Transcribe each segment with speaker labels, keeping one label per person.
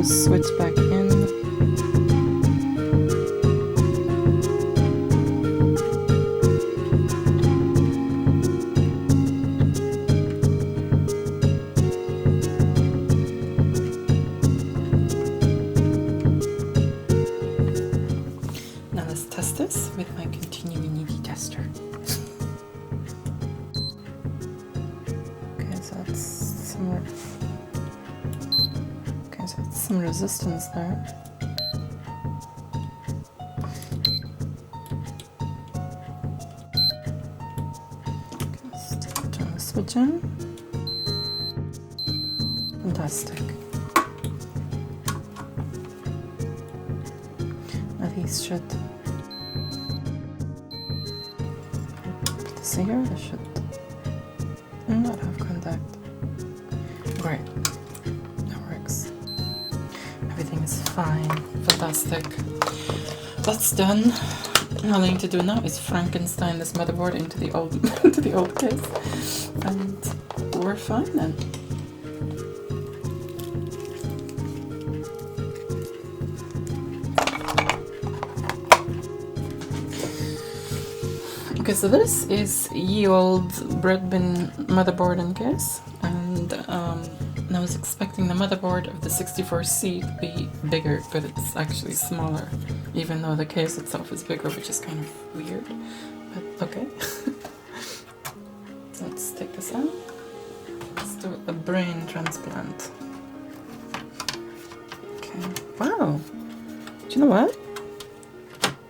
Speaker 1: the switch back in. Now let's test this with my continuing EV tester. Okay, so that's somewhere. Okay, so it's some resistance there. Okay, let's turn the switch in. Fantastic. Now these should put this here. They should not have contact. Great. That works. Everything is fine. Fantastic. That's done. All I need to do now is Frankenstein this motherboard into the old into the old case, and we're fine then. Okay, so this is ye old bread bin motherboard and case, and I was expecting the motherboard of the 64C to be bigger, but it's actually smaller, even though the case itself is bigger, which is kind of weird, but okay. So let's take this out. Let's do a brain transplant. Okay, wow, do you know what?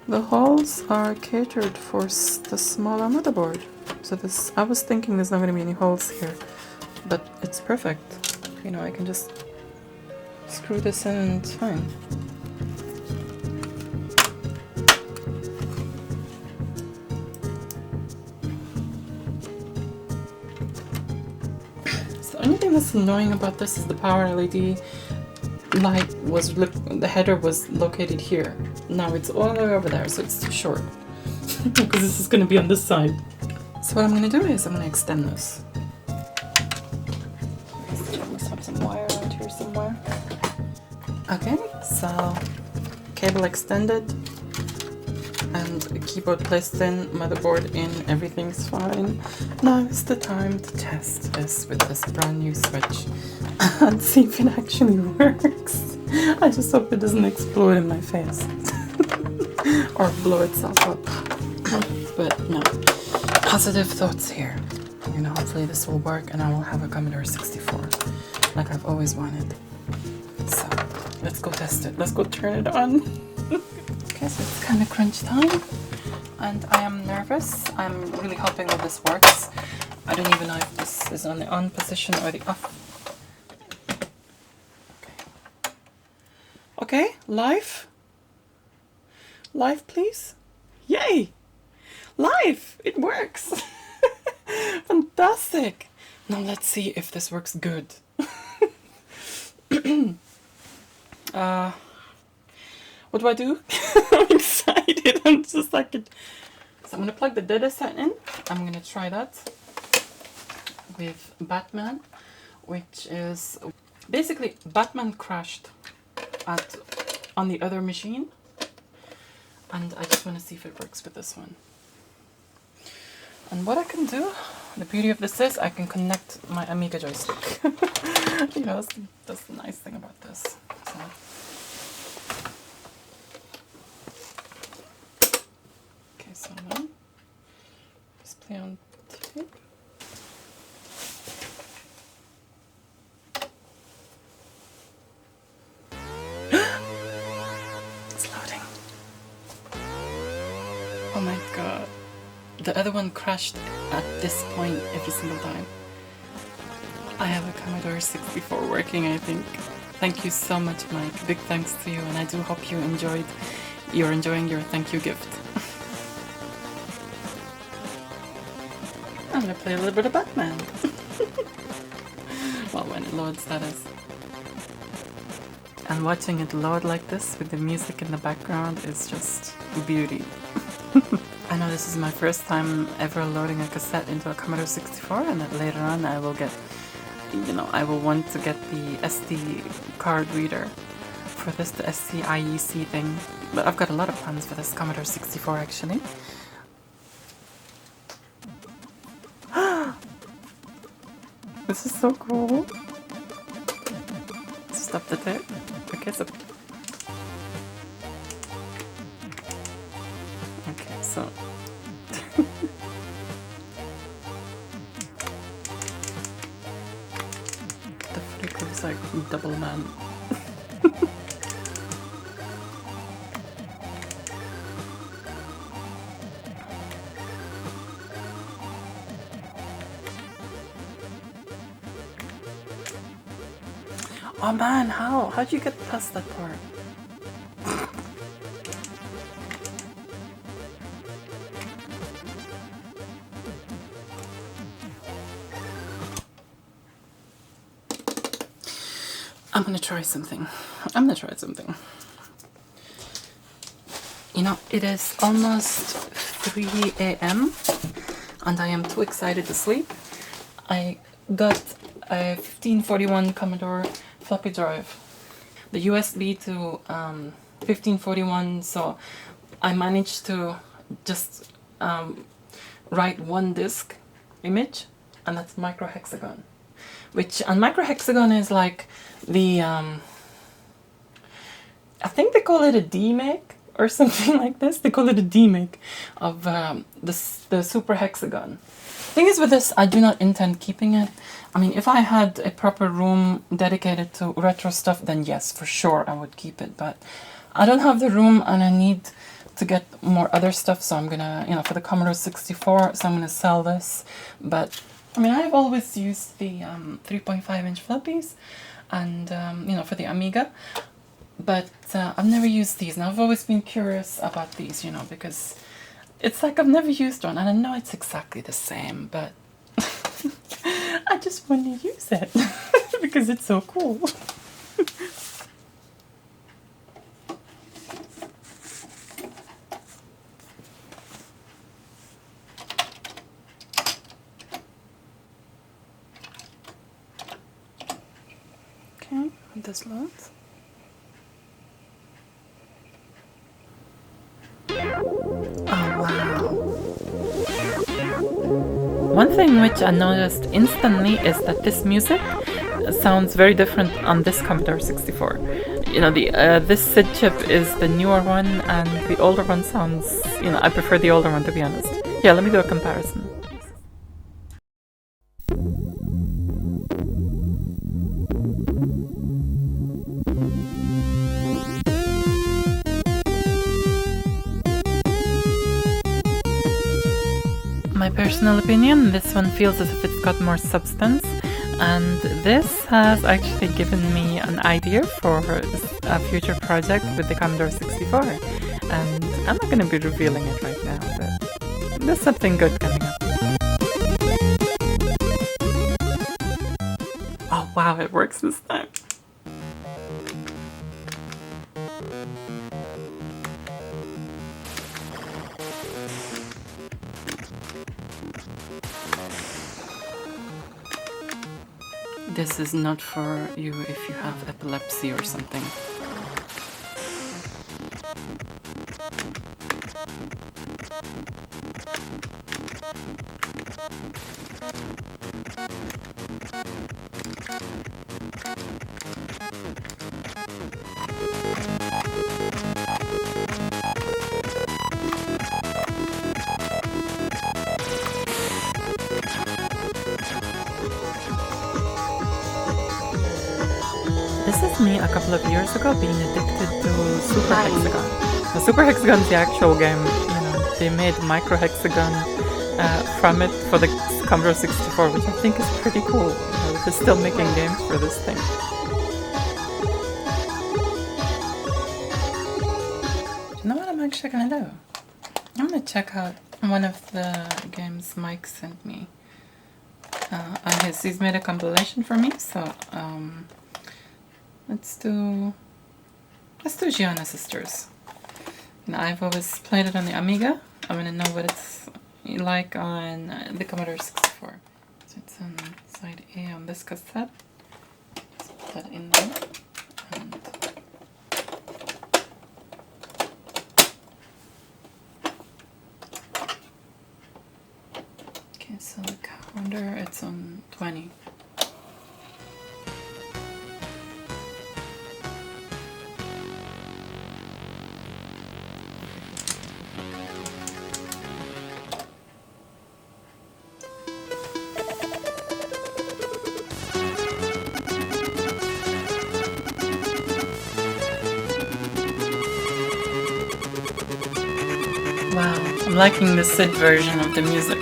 Speaker 1: The holes are catered for the smaller motherboard. So this, I was thinking there's not going to be any holes here, but it's perfect. You know, I can just screw this in and it's fine. So the only thing that's annoying about this is the power LED light was, the header was located here. Now it's all the way over there, so it's too short. Because this is going to be on this side. So what I'm going to do is I'm going to extend this. Let's have some wire around here somewhere. Okay, so cable extended and keyboard placed in, motherboard in, everything's fine. Now is the time to test this with this brand new switch and see if it actually works. I just hope it doesn't explode in my face or blow itself up. But no, positive thoughts here. You know, hopefully this will work and I will have a Commodore 64 like I've always wanted. So let's go test it. Let's go turn it on. Okay, so it's kind of crunch time and I am nervous. I'm really hoping that this works. I don't even know if this is on the on position or the off. Okay, live. Live, please. Yay! Live! It works! Fantastic! Now let's see if this works good. What do I do? I'm excited. I'm just like it. So I'm gonna plug the datasette in. I'm gonna try that with Batman, which is basically Batman crashed on the other machine, and I just want to see if it works with this one. And what I can do, the beauty of this is I can connect my Amiga joystick. You know, that's the nice thing about this. So. Okay, so now just play on tape. Oh my god. The other one crashed at this point every single time. I have a Commodore 64 working, I think. Thank you so much, Mike. Big thanks to you, and I do hope you're enjoying your thank you gift. I'm gonna play a little bit of Batman. Well, when it loads, that is. And watching it load like this with the music in the background is just beauty. I know this is my first time ever loading a cassette into a Commodore 64, and that later on I will get, you know, I will want to get the SD card reader for this, the SCIEC thing. But I've got a lot of plans for this Commodore 64 actually. This is so cool. Stop the tape. Okay, so... Okay, so... The freak looks like double man. Oh man, how? How'd you get past that part? I'm gonna try something. You know, it is almost 3 a.m. and I am too excited to sleep. I got a 1541 Commodore floppy drive, the USB to 1541, so I managed to just write one disk image, and that's micro Hexagon, and micro Hexagon is like the I think they call it a demake or something like this. They call it a demake of the super Hexagon. Thing is with this, I do not intend keeping it. I mean, if I had a proper room dedicated to retro stuff, then yes, for sure I would keep it. But I don't have the room and I need to get more other stuff. So I'm gonna, you know, for the Commodore 64, so I'm gonna sell this. But I mean, I've always used the 3.5-inch floppies and, you know, for the Amiga. But I've never used these. And I've always been curious about these, you know, because it's like I've never used one, and I know it's exactly the same, but I just want to use it because it's so cool. Okay, this loads. One thing which I noticed instantly is that this music sounds very different on this Commodore 64. You know, this SID chip is the newer one, and the older one sounds, you know, I prefer the older one, to be honest. Yeah, let me do a comparison. My personal opinion, this one feels as if it's got more substance, and this has actually given me an idea for a future project with the Commodore 64, and I'm not going to be revealing it right now, but there's something good coming up. Oh wow, it works this time. This is not for you if you have epilepsy or something. This is me a couple of years ago being addicted to Super Hexagon. The Super Hexagon is the actual game. You know, they made Micro Hexagon from it for the Commodore 64, which I think is pretty cool. You know, they're still making games for this thing. You know what I'm actually gonna do? I'm gonna check out one of the games Mike sent me. He's made a compilation for me, so let's do Gianna Sisters. And I've always played it on the Amiga. I'm gonna know what it's like on the Commodore 64. So it's on side A on this cassette. Let's put that in there. And Commodore, it's on 20. Wow, I'm liking the SID version of the music.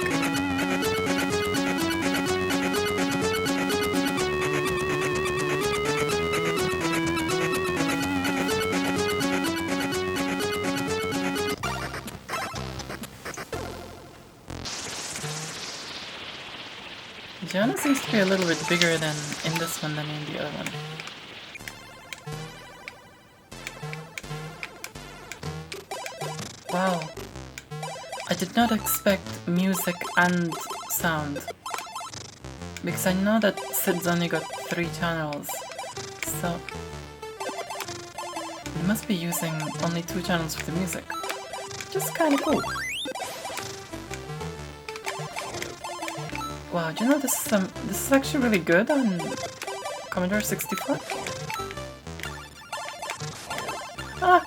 Speaker 1: Gianna seems to be a little bit bigger than in this one than in the other one. Wow. I did not expect music and sound. Because I know that SID's only got 3 channels. So you must be using only 2 channels for the music. Which is kinda cool. Wow, do you know this is actually really good on Commodore 64? Ah!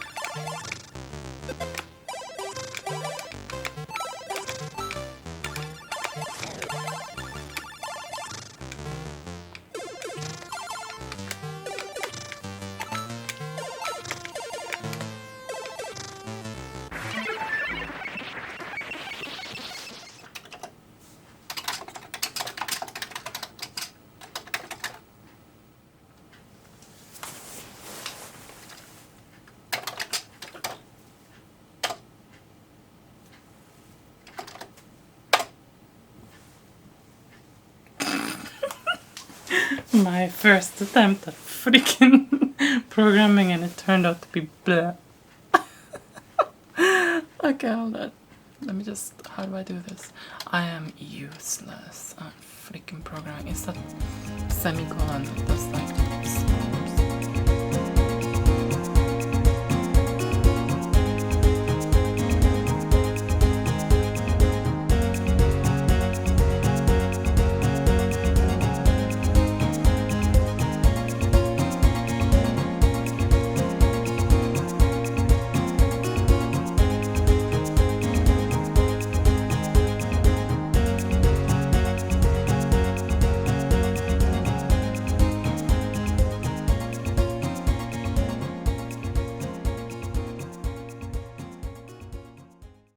Speaker 1: My first attempt at freaking programming, and it turned out to be blah. Okay, hold on. Let me just, how do I do this? I am useless at freaking programming. Is that semicolon that does that?